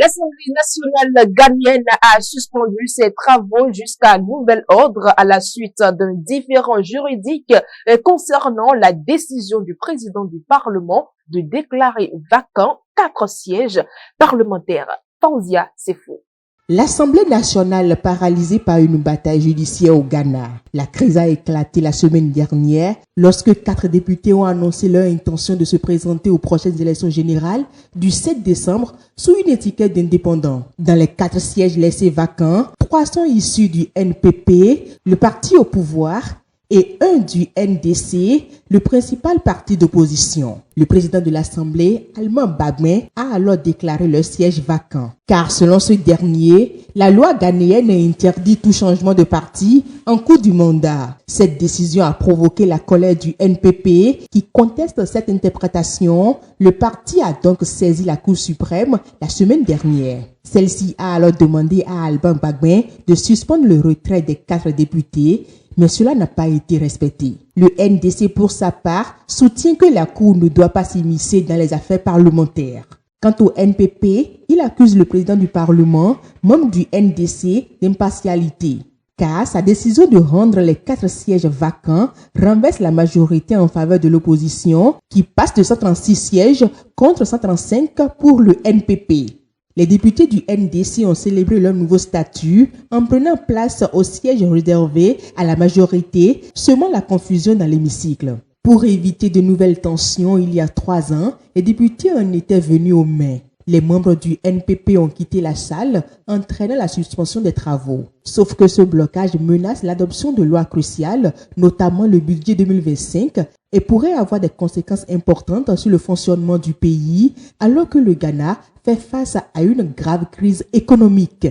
L'Assemblée nationale ghanéenne a suspendu ses travaux jusqu'à nouvel ordre à la suite d'un différend juridique concernant la décision du président du Parlement de déclarer vacants 4 sièges parlementaires. Fauzia, c'est faux. L'Assemblée nationale paralysée par une bataille judiciaire au Ghana. La crise a éclaté la semaine dernière lorsque 4 députés ont annoncé leur intention de se présenter aux prochaines élections générales du 7 décembre sous une étiquette d'indépendant. Dans les 4 sièges laissés vacants, 3 sont issus du NPP, le parti au pouvoir, et un du NDC, le principal parti d'opposition. Le président de l'Assemblée, Alban Bagmé, a alors déclaré le siège vacant. Car selon ce dernier, la loi ghanéenne interdit tout changement de parti en cours du mandat. Cette décision a provoqué la colère du NPP qui conteste cette interprétation. Le parti a donc saisi la Cour suprême la semaine dernière. Celle-ci a alors demandé à Alban Bagmé de suspendre le retrait des 4 députés, mais cela n'a pas été respecté. Le NDC, pour sa part, soutient que la Cour ne doit pas s'immiscer dans les affaires parlementaires. Quant au NPP, il accuse le président du Parlement, membre du NDC, d'impartialité, car sa décision de rendre les 4 sièges vacants renverse la majorité en faveur de l'opposition, qui passe de 136 sièges contre 135 pour le NPP. Les députés du NDC ont célébré leur nouveau statut en prenant place au siège réservé à la majorité, semant la confusion dans l'hémicycle. Pour éviter de nouvelles tensions, il y a 3 ans, les députés en étaient venus aux mains. Les membres du NPP ont quitté la salle, entraînant la suspension des travaux. Sauf que ce blocage menace l'adoption de lois cruciales, notamment le budget 2025, et pourrait avoir des conséquences importantes sur le fonctionnement du pays, alors que le Ghana fait face à une grave crise économique.